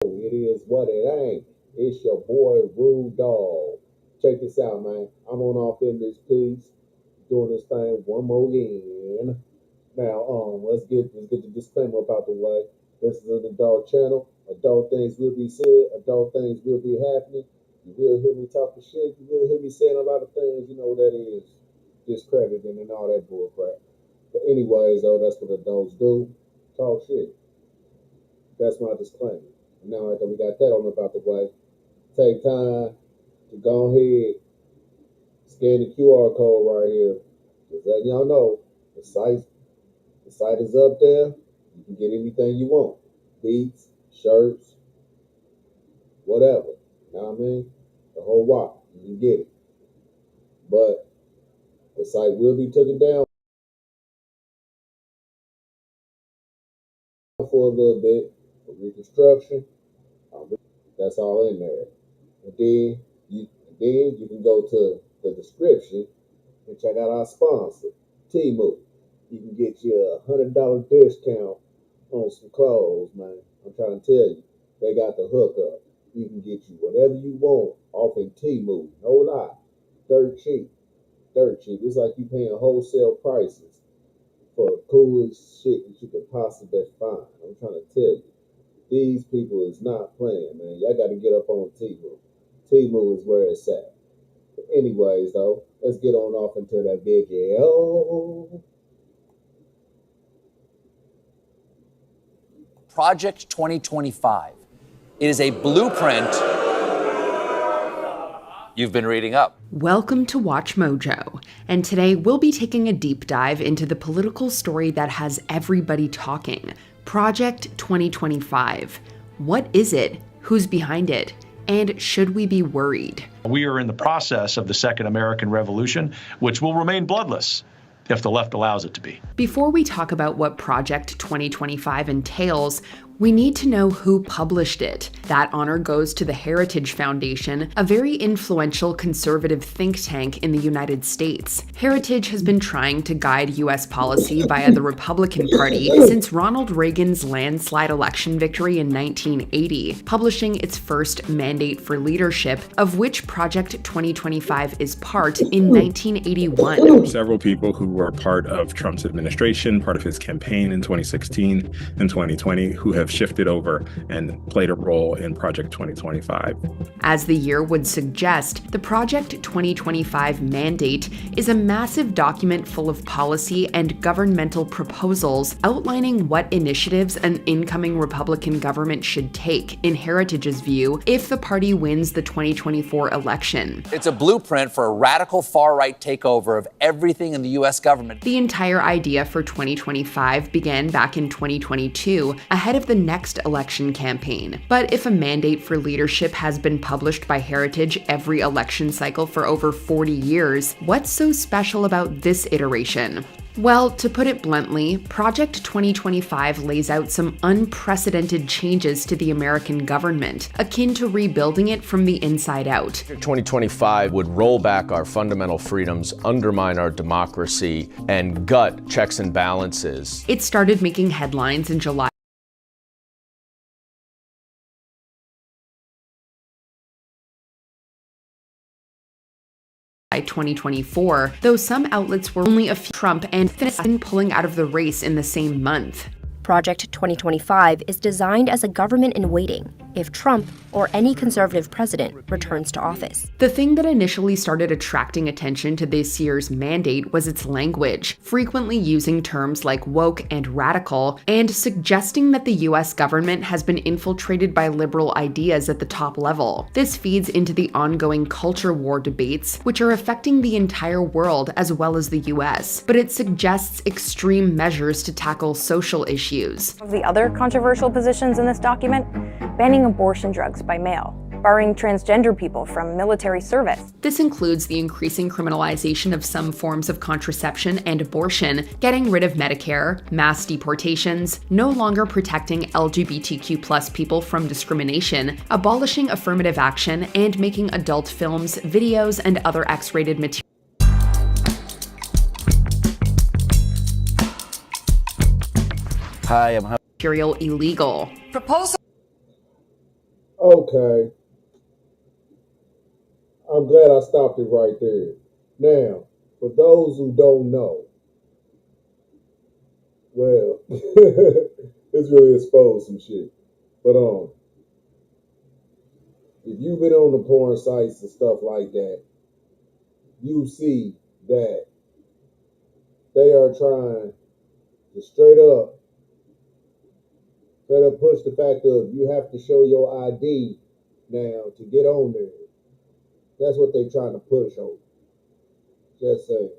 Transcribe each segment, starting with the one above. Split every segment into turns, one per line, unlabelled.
It is what it ain't. It's your boy Rude Dog. Check this out, man. I'm on off in this piece, doing this thing one more again. Now, let's get the disclaimer about the way. This is an adult channel. Adult things will be said. Adult things will be happening. You will hear me talking shit. You will hear me saying a lot of things. You know that is discrediting and all that bullcrap. But anyways, though, that's what adults do. Talk shit. That's my disclaimer. And now that we got that on about the way, take time to go ahead, scan the QR code right here. Just letting y'all know the site is up there. You can get anything you want. Beats, shirts, whatever. You know what I mean? The whole lot. You can get it. But the site will be taken down for a little bit for reconstruction. That's all in there. And then you can go to the description and check out our sponsor, Temu. You can get you $100 discount on some clothes, man. I'm trying to tell you, they got the hookup. You can get you whatever you want off in Temu. No lie, dirt cheap, dirt cheap. It's like you paying wholesale prices for the coolest shit that you could possibly find. I'm trying to tell you, these people is not playing, man. Y'all got to get up on Temu. Temu is where it's at. But anyways, though, let's get on off into that video.
Project 2025. It is a blueprint you've been reading up.
Welcome to Watch Mojo, and today we'll be taking a deep dive into the political story that has everybody talking, Project 2025. What is it? Who's behind it? And should we be worried?
We are in the process of the Second American Revolution, which will remain bloodless if the left allows it to be.
Before we talk about what Project 2025 entails, we need to know who published it. That honor goes to the Heritage Foundation, a very influential conservative think tank in the United States. Heritage has been trying to guide U.S. policy via the Republican Party since Ronald Reagan's landslide election victory in 1980, publishing its first mandate for leadership, of which Project 2025 is part, in 1981.
Several people who were part of Trump's administration, part of his campaign in 2016 and 2020, who have shifted over and played a role in Project 2025.
As the year would suggest, the Project 2025 mandate is a massive document full of policy and governmental proposals outlining what initiatives an incoming Republican government should take, in Heritage's view, if the party wins the 2024 election.
It's a blueprint for a radical far-right takeover of everything in the U.S. government.
The entire idea for 2025 began back in 2022, ahead of the next election campaign. But if a mandate for leadership has been published by Heritage every election cycle for over 40 years, what's so special about this iteration? Well, to put it bluntly, Project 2025 lays out some unprecedented changes to the American government, akin to rebuilding it from the inside out.
2025 would roll back our fundamental freedoms, undermine our democracy, and gut checks and balances.
It started making headlines in July 2024, though some outlets were only a few Trump and Finn pulling out of the race in the same month.
Project 2025 is designed as a government in waiting if Trump or any conservative president returns to office.
The thing that initially started attracting attention to this year's mandate was its language, frequently using terms like woke and radical, and suggesting that the US government has been infiltrated by liberal ideas at the top level. This feeds into the ongoing culture war debates, which are affecting the entire world as well as the US, but it suggests extreme measures to tackle social issues.
Of the other controversial positions in this document, banning abortion drugs by mail, barring transgender people from military service.
This includes the increasing criminalization of some forms of contraception and abortion, getting rid of Medicare, mass deportations, no longer protecting LGBTQ+ people from discrimination, abolishing affirmative action, and making adult films, videos, and other X-rated material
Hi, I'm
illegal.
Proposal
Okay, I'm glad I stopped it right there. Now, for those who don't know, well, this really exposed some shit. But if you've been on the porn sites and stuff like that, you see that they are trying to straight up push the fact of you have to show your ID now to get on there. That's what they're trying to push on. Just saying.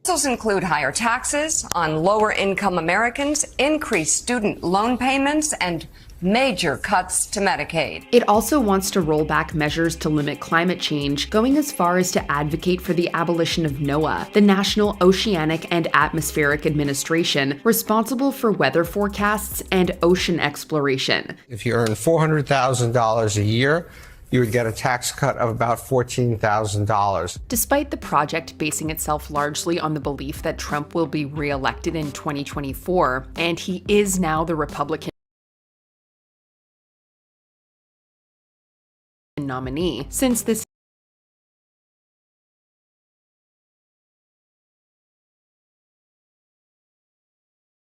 Proposals include higher taxes on lower income Americans, increased student loan payments, and major cuts to Medicaid.
It also wants to roll back measures to limit climate change, going as far as to advocate for the abolition of NOAA, the National Oceanic and Atmospheric Administration, responsible for weather forecasts and ocean exploration.
If you earn $400,000 a year, you would get a tax cut of about $14,000.
Despite the project basing itself largely on the belief that Trump will be reelected in 2024, and he is now the Republican nominee, since this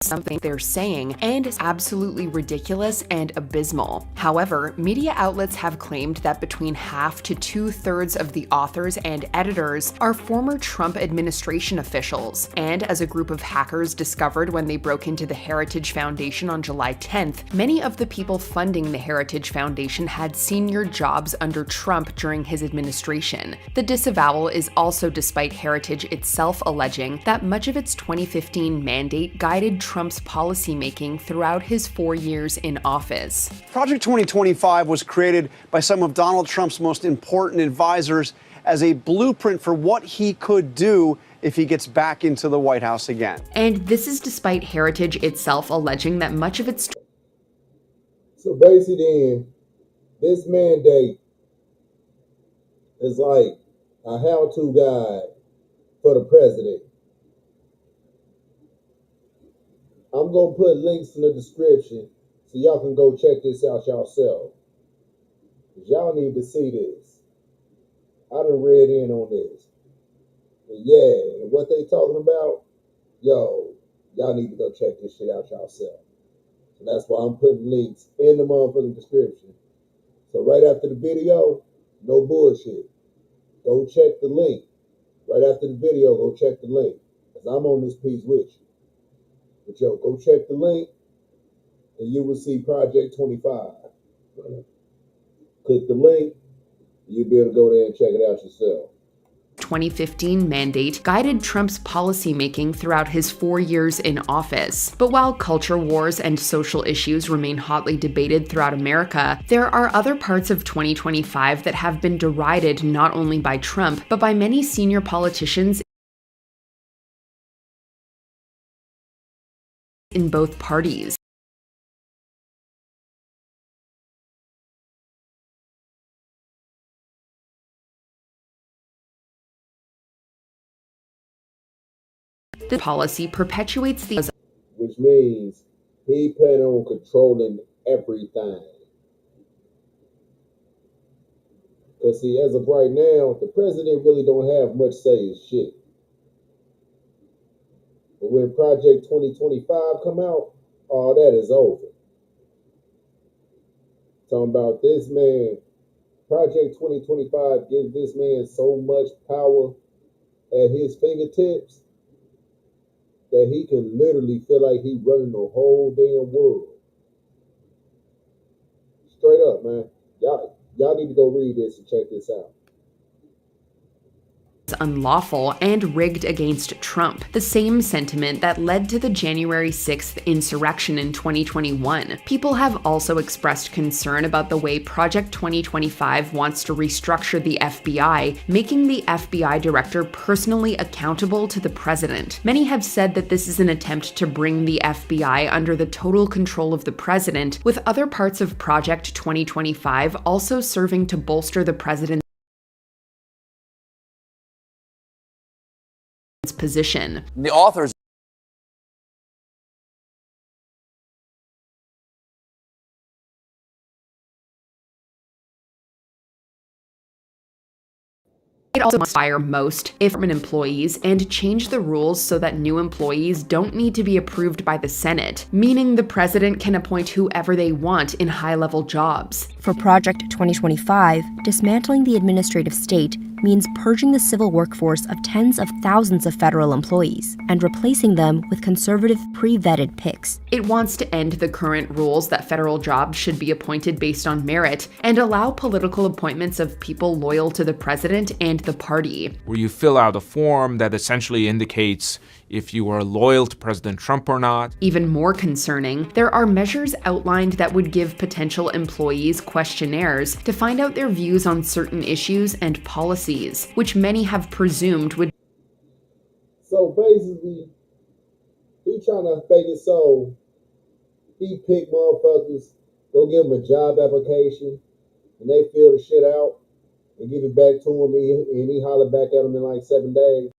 something they're saying and is absolutely ridiculous and abysmal. However, media outlets have claimed that between half to 2/3 of the authors and editors are former Trump administration officials. And as a group of hackers discovered when they broke into the Heritage Foundation on July 10th, many of the people funding the Heritage Foundation had senior jobs under Trump during his administration. The disavowal is also despite Heritage itself alleging that much of its 2015 mandate guided Trump's policymaking throughout his 4 years in office.
Project 2025 was created by some of Donald Trump's most important advisors as a blueprint for what he could do if he gets back into the White House again.
And this is despite Heritage itself alleging that much of its
So basically, then, this mandate is like a how-to guide for the president. I'm going to put links in the description so y'all can go check this out yourself. Because y'all need to see this. I done read in on this. And yeah, what they talking about, y'all need to go check this shit out yourself. So that's why I'm putting links in the motherfucking description. So right after the video, no bullshit. Go check the link. Right after the video, go check the link. Because I'm on this piece with you. But go check the link and you will see Project 25. Click the link, you'll be able to go there and check it out yourself.
2015 mandate guided Trump's policymaking throughout his 4 years in office. But while culture wars and social issues remain hotly debated throughout America, there are other parts of 2025 that have been derided not only by Trump, but by many senior politicians in both parties. The policy perpetuates the
which means he plan on controlling everything. Because see, as of right now, the president really don't have much say in shit. But when Project 2025 come out, all that is over. Talking about this man, Project 2025 gives this man so much power at his fingertips that he can literally feel like he's running the whole damn world. Straight up, man. Y'all need to go read this and check this out.
Unlawful and rigged against Trump, the same sentiment that led to the January 6th insurrection in 2021. People have also expressed concern about the way Project 2025 wants to restructure the FBI, making the FBI director personally accountable to the president. Many have said that this is an attempt to bring the FBI under the total control of the president, with other parts of Project 2025 also serving to bolster the president's position.
The authors
It also must fire most government employees and change the rules so that new employees don't need to be approved by the Senate, meaning the president can appoint whoever they want in high-level jobs.
For Project 2025, dismantling the administrative state means purging the civil workforce of tens of thousands of federal employees and replacing them with conservative, pre-vetted picks.
It wants to end the current rules that federal jobs should be appointed based on merit and allow political appointments of people loyal to the president and the party.
Where you fill out a form that essentially indicates if you are loyal to President Trump or not.
Even more concerning, there are measures outlined that would give potential employees questionnaires to find out their views on certain issues and policies, which many have presumed would.
So basically, he trying to fake it so he pick motherfuckers, go give them a job application, and they fill the shit out and give it back to him, and he holler back at them in like 7 days.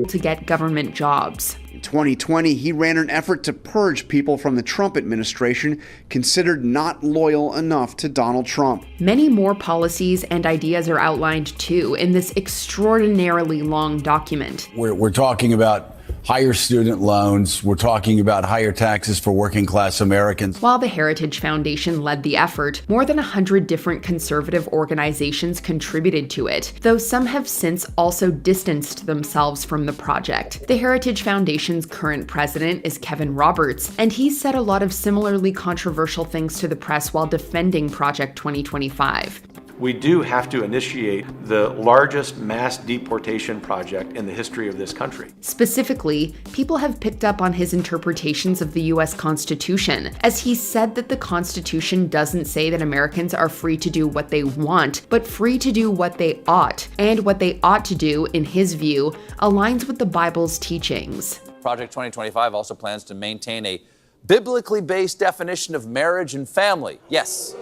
To get government jobs.
In 2020, he ran an effort to purge people from the Trump administration considered not loyal enough to Donald Trump.
Many more policies and ideas are outlined too in this extraordinarily long document.
We're talking about higher student loans. We're talking about higher taxes for working class Americans.
While the Heritage Foundation led the effort, more than 100 different conservative organizations contributed to it, though some have since also distanced themselves from the project. The Heritage Foundation's current president is Kevin Roberts, and he's said a lot of similarly controversial things to the press while defending Project 2025.
We do have to initiate the largest mass deportation project in the history of this country.
Specifically, people have picked up on his interpretations of the US Constitution, as he said that the Constitution doesn't say that Americans are free to do what they want, but free to do what they ought. And what they ought to do, in his view, aligns with the Bible's teachings.
Project 2025 also plans to maintain a biblically based definition of marriage and family. Yes.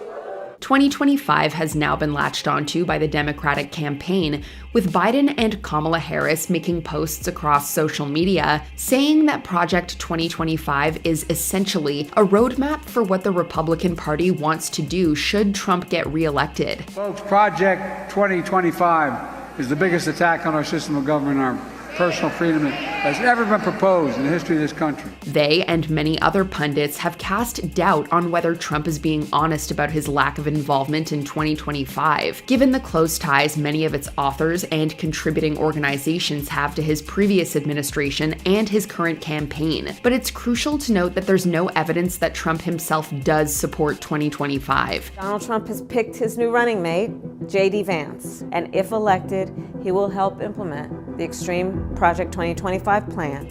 2025 has now been latched onto by the Democratic campaign, with Biden and Kamala Harris making posts across social media saying that Project 2025 is essentially a roadmap for what the Republican Party wants to do should Trump get reelected.
Folks, Project 2025 is the biggest attack on our system of government, our personal freedom that has ever been proposed in the history of this country.
They and many other pundits have cast doubt on whether Trump is being honest about his lack of involvement in 2025, given the close ties many of its authors and contributing organizations have to his previous administration and his current campaign. But it's crucial to note that there's no evidence that Trump himself does support 2025.
Donald Trump has picked his new running mate, J.D. Vance, and if elected, he will help implement the extreme Project 2025 plan.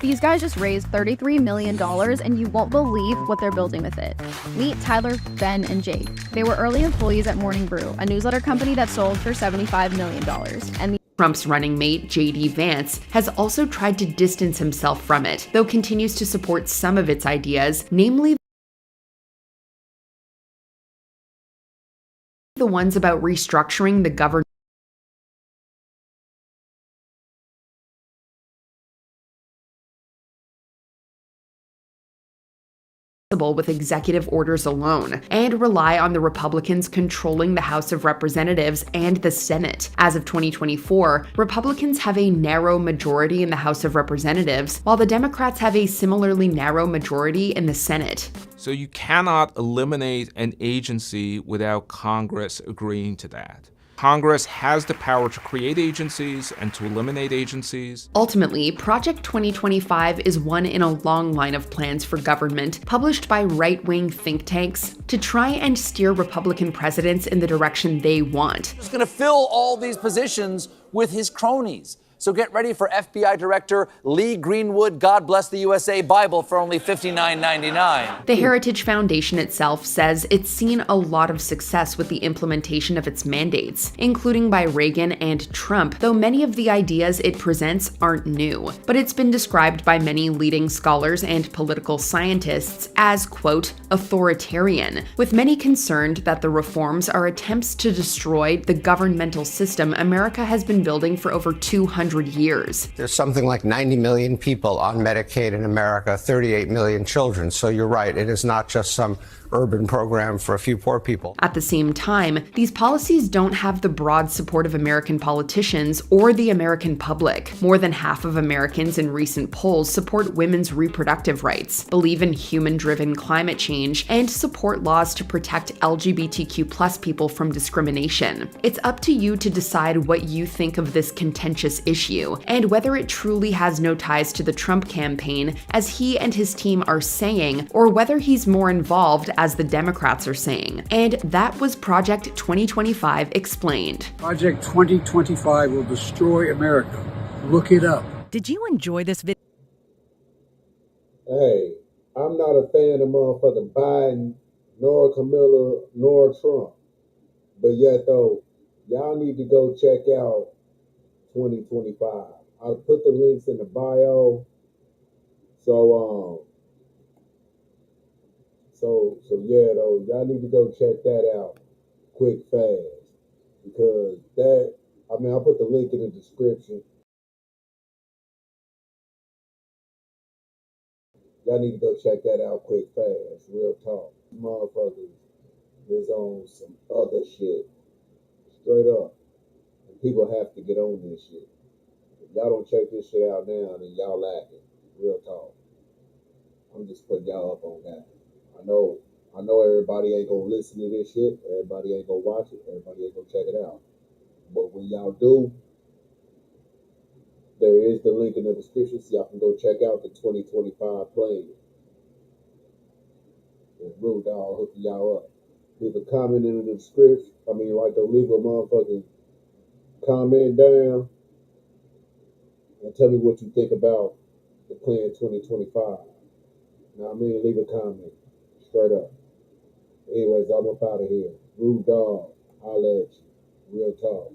These guys just raised $33 million, and you won't believe what they're building with it. Meet Tyler, Ben, and Jake. They were early employees at Morning Brew, a newsletter company that sold for $75 million. And
Trump's running mate, J.D. Vance, has also tried to distance himself from it, though continues to support some of its ideas, namely the ones about restructuring the government with executive orders alone, and rely on the Republicans controlling the House of Representatives and the Senate. As of 2024, Republicans have a narrow majority in the House of Representatives, while the Democrats have a similarly narrow majority in the Senate.
So you cannot eliminate an agency without Congress agreeing to that. Congress has the power to create agencies and to eliminate agencies.
Ultimately, Project 2025 is one in a long line of plans for government published by right-wing think tanks to try and steer Republican presidents in the direction they want.
He's going to fill all these positions with his cronies. So get ready for FBI Director Lee Greenwood, God Bless the USA Bible for only $59.99.
The Heritage Foundation itself says it's seen a lot of success with the implementation of its mandates, including by Reagan and Trump, though many of the ideas it presents aren't new. But it's been described by many leading scholars and political scientists as, quote, authoritarian, with many concerned that the reforms are attempts to destroy the governmental system America has been building for over 200 100 years.
There's something like 90 million people on Medicaid in America, 38 million children. So you're right, it is not just some urban program for a few poor people.
At the same time, these policies don't have the broad support of American politicians or the American public. More than half of Americans in recent polls support women's reproductive rights, believe in human-driven climate change, and support laws to protect LGBTQ+ people from discrimination. It's up to you to decide what you think of this contentious issue, and whether it truly has no ties to the Trump campaign, as he and his team are saying, or whether he's more involved, as the Democrats are saying. And that was Project 2025 Explained.
Project 2025 will destroy America. Look it up.
Did you enjoy this video?
Hey, I'm not a fan of motherfucking Biden, nor Camilla, nor Trump. But yet, though, y'all need to go check out 2025. I'll put the links in the bio. So yeah, though, y'all need to go check that out quick, fast. Because I'll put the link in the description. Y'all need to go check that out quick, fast. Real talk. Motherfuckers is on some other shit. Straight up. And people have to get on this shit. If y'all don't check this shit out now, then y'all lacking. Real talk. I'm just putting y'all up on that. I know everybody ain't gonna listen to this shit. Everybody ain't gonna watch it. Everybody ain't gonna check it out. But when y'all do, there is the link in the description so y'all can go check out the 2025 plan. And Rude Dog hooking y'all up. Leave a comment in the description. Leave a motherfucking comment down and tell me what you think about the plan 2025. Now, leave a comment. Straight up. Anyways, I'm up out of here. Rude Dog, holla at you. Real talk.